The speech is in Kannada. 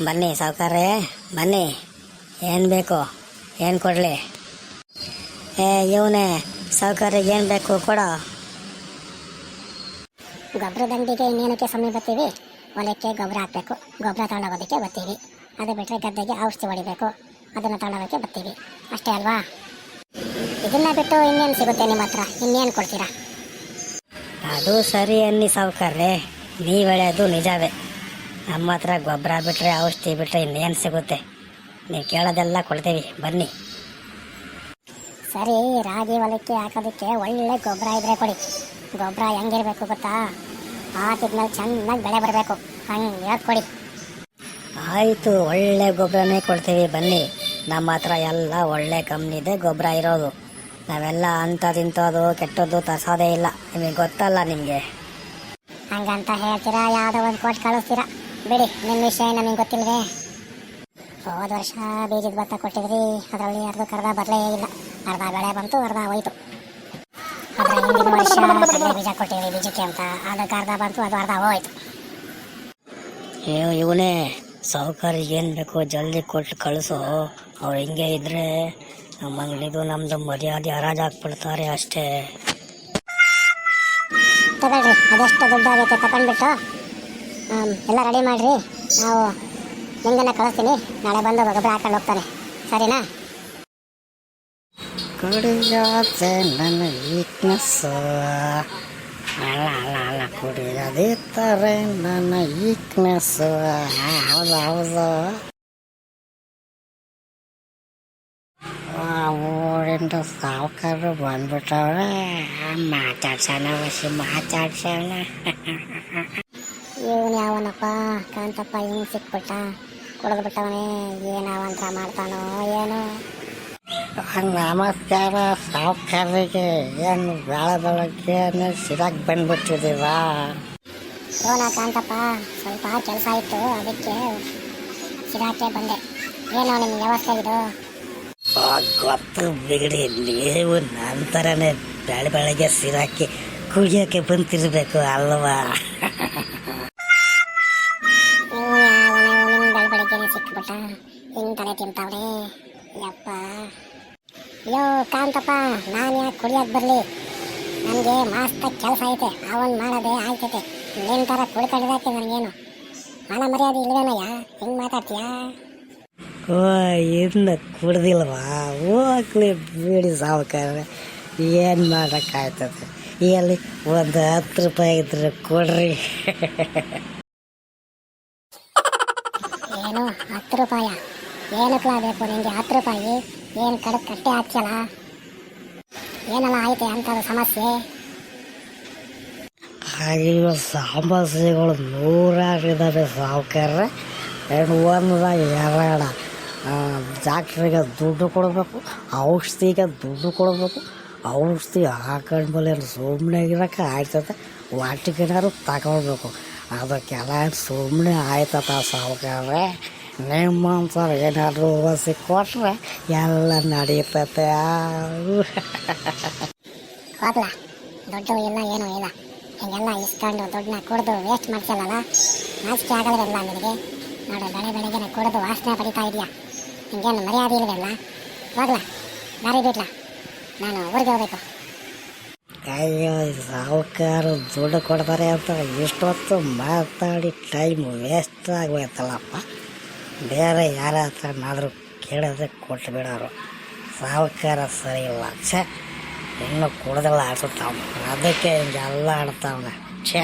ಬನ್ನಿ ಸಾವುಕಾರ್ರೆ, ಬನ್ನಿ. ಏನು ಬೇಕು, ಏನು ಕೊಡಲಿ? ಇವನೇ ಸಾವುಕಾರ್ರಿಗೆ ಏನು ಬೇಕು ಕೊಡೋ. ಗೊಬ್ಬರದ ಅಂಗಡಿಗೆ ಇನ್ನೇನಕ್ಕೆ ಸಮಯ ಬರ್ತೀವಿ? ಹೊಲಕ್ಕೆ ಗೊಬ್ಬರ ಹಾಕಬೇಕು, ಗೊಬ್ಬರ ತಗೊಂಡೋಗೋದಕ್ಕೆ ಬರ್ತೀವಿ. ಅದು ಬಿಟ್ಟರೆ ಗದ್ದೆಗೆ ಔಷಧಿ ಹೊಡಿಬೇಕು, ಅದನ್ನು ತಗೊಂಡೋಗೋಕ್ಕೆ ಬರ್ತೀವಿ. ಅಷ್ಟೇ ಅಲ್ವಾ? ಇದನ್ನ ಬಿಟ್ಟು ಇನ್ನೇನು ಸಿಗುತ್ತೆ ನಿಮ್ಮ ಹತ್ರ? ಇನ್ನೇನು ಕೊಡ್ತೀರಾ? ಅದು ಸರಿ ಅನ್ನಿ ಸಾವುಕಾರ್ರೆ, ನೀವು ಹೇಳೋದು ನಿಜವೇ. ನಮ್ಮ ಹತ್ರ ಗೊಬ್ಬರ ಬಿಟ್ಟರೆ ಔಷಧಿ ಬಿಟ್ಟರೆ ಇನ್ನೇನು ಸಿಗುತ್ತೆ? ನೀವು ಕೇಳೋದೆಲ್ಲ ಕೊಡ್ತೀವಿ, ಬನ್ನಿ. ಸರಿ, ರಾಗಿ ಹೊಲಕ್ಕೆ ಹಾಕೋದಕ್ಕೆ ಒಳ್ಳೆ ಗೊಬ್ಬರ ಇದ್ರೆ ಕೊಡಿ. ಗೊಬ್ಬರ ಹೆಂಗಿರ್ಬೇಕು ಗೊತ್ತಾ? ಹಾಕಿದ್ಮೇಲೆ ಚೆನ್ನಾಗಿ ಬೆಳೆ ಬರಬೇಕು, ಹಂಗೆ ಕೊಡಿ. ಆಯಿತು, ಒಳ್ಳೆ ಗೊಬ್ಬರನೇ ಕೊಡ್ತೀವಿ ಬನ್ನಿ. ನಮ್ಮ ಹತ್ರ ಎಲ್ಲ ಒಳ್ಳೆ ಕಂಪ್ನಿದೆ ಗೊಬ್ಬರ ಇರೋದು. ನಾವೆಲ್ಲ ಅಂಥದ್ದು ಕೆಟ್ಟದ್ದು ತರ್ಸೋದೇ ಇಲ್ಲ, ನಿಮಗೆ ಗೊತ್ತಲ್ಲ ನಿಮಗೆ. ಹಂಗಂತ ಹೇಳ್ತೀರಾ, ಯಾವುದೋ ಒಂದು ಕೊಟ್ಟು ಕಳಿಸ್ತೀರಾ. ಬಿಡಿ, ನಿಮ್ಮ ವಿಷಯ ನಮಗೆ ಗೊತ್ತಿಲ್ವೇ? ಹೋದ ವರ್ಷ ಬೀಜದ ಭತ್ತ ಕೊಟ್ಟಿದ್ರಿ, ಅದರಲ್ಲಿ ಅರ್ಧ ಬರಲೇ ಇಲ್ಲ. ಅರ್ಧ ಬೆಳೆ ಬಂತು, ಅರ್ಧ ಹೋಯ್ತು. ಅದರ ಹಿಂದಿನ ವರ್ಷ ಕಡಲೆ ಬೀಜ ಕೊಟ್ಟಿದ್ರಿ ಬೀಜಕ್ಕೆ ಅಂತ, ಅದಕ್ಕೆ ಅರ್ಧ ಬಂತು, ಅದು ಅರ್ಧ ಹೋಯ್ತು. ಇವನೇ ಸಾವುಕಾರಿಗೆ ಏನು ಬೇಕು ಜಲ್ದಿ ಕೊಟ್ಟು ಕಳಿಸು. ಅವ್ರು ಹಿಂಗೆ ಇದ್ರೆ ನಮ್ಮ ಅಂಗಡಿದು ನಮ್ಮದು ಮರ್ಯಾದೆ ಹರಾಜಾಕ್ಬಿಡ್ತಾರೆ ಅಷ್ಟೇ. ತಗೊಳ್ರಿ, ಅದೆಷ್ಟು ದುಡ್ಡಾಗೈತೆ ತಗೊಂಡ್ಬಿಟ್ಟು ಎಲ್ಲ ರೆಡಿ ಮಾಡಿರಿ. ನಾವು ನಿಂಗನ್ನ ಕಳಿಸ್ತೀನಿ, ನಾಳೆ ಬಂದು ಗೊಬ್ಬರ ಹಾಕೊಂಡು ಹೋಗ್ತಾನೆ, ಸರಿನಾ? ಕುಡಿಯೋದೆ ನನ್ನ ವೀಕ್ನೆಸ್ಸು, ಅಲ್ಲ ಕುಡಿಯೋದಿರ್ತಾರೆ ನನ್ನ ವೀಕ್ನೆಸ್ಸು. ಹೌದು ಊರಿಂದ ಸಾವುಕಾರರು ಬಂದ್ಬಿಟ್ಟವ್ರೆ, ಮಾತಾಡ್ಸೋಣ ಮಾತಾಡ್ಸೋಣ. ಇವನು ಯಾವನಪ್ಪ ಕಾಂತಪ್ಪ, ಹಿಂಗೆ ಸಿಕ್ಬಿಟ್ಟ, ಕುಡಿದ್ಬಿಟ್ಟವನೇ. ಏನಾವಂತ ಮಾಡ್ತಾನೋ ಏನೋ. ನಮಸ್ಕಾರ ಸಾವುಕಾರರಿಗೆ, ಏನು ಬೆಳಗ್ಗೆ ಸಿರಾಕ್ ಬಂದ್ಬಿಟ್ಟಿದ್ದೀವ? ಏನೋ ಕಾಂತಪ್ಪ, ಸ್ವಲ್ಪ ಕೆಲಸ ಇತ್ತು, ಅದಕ್ಕೆ ಸಿರಾಕೆ ಬಂದೆ. ಏನೋ ನಿಮ್ಮ ವ್ಯವಸ್ಥೆ ಇದು? ಗೊತ್ತು ಬಿಗಡಿ, ನೀವು ನಂತರನೇ ಬೆಳಗ್ಗೆ ಸಿರಾಕಿ ಕುಡಿಯೋಕ್ಕೆ ಬಂತಿರ್ಬೇಕು ಅಲ್ವಾ? ನಿಮ್ಮ ಬೆಳಗ್ಗೆನೆ ಸಿಕ್ಬಿಟ್ಟ, ಹಿಂಗೆ ತಲೆ ತಿಂತಾವ್ರೆ ಯಪ್ಪ. ಅಯ್ಯೋ ಕಾಂತಪ್ಪ, ನಾನು ಯಾಕೆ ಕುಡಿಯೋಕೆ ಬರಲಿ? ನನಗೆ ಮಸ್ತಾಗಿ ಕೆಲಸ ಐತೆ, ಅವನ್ ಮಾಡೋದೇ ಆಯ್ತೈತೆ. ನಿನ್ನ ಥರ ಕುಡ್ಕೊಂಡಿದ್ದಕ್ಕೆ ನನಗೇನು ಮಾನ ಮರ್ಯಾದೆ ಇಲ್ವೇನಯ್ಯ? ಹಿಂಗೆ ಮಾತಾಡ್ತೀಯಾ? ಇನ್ನು ಕುಡ್ದಿಲ್ವಾ? ಹೋಗ್ಲಿ ಬಿಡಿ ಸಾವುಕಾರ, ಏನು ಮಾಡೋಕ್ಕಾಯ್ತದೆ. ಎಲ್ಲಿ ಒಂದು 10 ರೂಪಾಯಿ ಇದ್ರೆ ಕೊಡ್ರಿ. ಏನು 10 ರೂಪಾಯ? ಏನಕ್ಕೆ ಬೇಕು ನಿಮಗೆ 10 ರೂಪಾಯಿ? ಏನು ಕಟ್ಟೆ ಹಾಕ್ಯಲ್ಲ? ಏನೆಲ್ಲ ಐತೆ ಅಂಥದ್ದು ಸಮಸ್ಯೆ? ಆಗಿರೋ ಸಮಸ್ಯೆಗಳು 100 ಇದ್ದಾವೆ ಸಾವುಕಾರ. ಒಂದಾಗ 2 ಡಾಕ್ಟ್ರಿಗೆ ದುಡ್ಡು ಕೊಡಬೇಕು, ಔಷಧಿಗೆ ದುಡ್ಡು ಕೊಡಬೇಕು. ಔಷಧಿ ಹಾಕೊಂಡ್ಮೇಲೆ ಸುಮ್ಮನೆ ಇರೋಕೆ ಆಯ್ತದೆ, ವಾಟಿಗೇನಾದ್ರು ತಗೊಳ್ಬೇಕು. ಅದಕ್ಕೆಲ್ಲ ಸುಮ್ಮನೆ ಆಯ್ತದ ಸಾವುಕಾರ್ರೆ. ನಿಮ್ಮಂಥವ್ರು ಏನಾದರೂ ಓದಿಸಿ ಕೊಟ್ರೆ ಎಲ್ಲ ನಡೀತತೆ. ಹೋಗ್ಲ, ದುಡ್ಡು ಇಲ್ಲ ಏನೂ ಇಲ್ಲ, ಹಿಂಗೆಲ್ಲ ಇಸ್ಕೊಂಡು ದುಡ್ಡನ್ನ ಕುಡಿದು ವೇಸ್ಟ್ ಮಾಡ್ಸಲ್ಲ. ನಾಚಿಕೆ ಆಗಲ್ವಲ್ಲ ನಿನಗೆ? ನೋಡು, ಬೆಳಗ್ಗೆನೆ ಕುಡಿದು ವಾಸನೆ ಪಡಿತಾ ಇದೆಯಾ? ಹಿಂಗೇನು ಮರ್ಯಾದೆ ಇಲ್ವಲ್ಲ? ಹೋಗ್ಲ, ದಾರಿ ಬಿಡ್ಲ, ನಾನು ಊರಿಗೆ ಹೋಗ್ಬೇಕು. ಅಯ್ಯೋ, ಸಾವುಕಾರ ದುಡ್ಡು ಕೊಡ್ತಾರೆ ಅಂತ ಇಷ್ಟೊತ್ತು ಮಾತಾಡಿ ಟೈಮ್ ವೇಸ್ಟ್ ಆಗೋಯ್ತಲ್ಲಪ್ಪ. ಬೇರೆ ಯಾರ ಹತ್ರನಾದರೂ ಕೇಳಿದ್ರೆ ಕೊಟ್ಟು ಬಿಡೋರು. ಸಾವುಕಾರ ಸರಿ ಇಲ್ಲ, ಛೇ, ಇನ್ನೂ ಕುಡ್ದೆಲ್ಲ ಆಡ್ತಾವ, ಅದಕ್ಕೆ ಹಿಂಗೆಲ್ಲ ಆಡ್ತಾವನೆ, ಛೇ.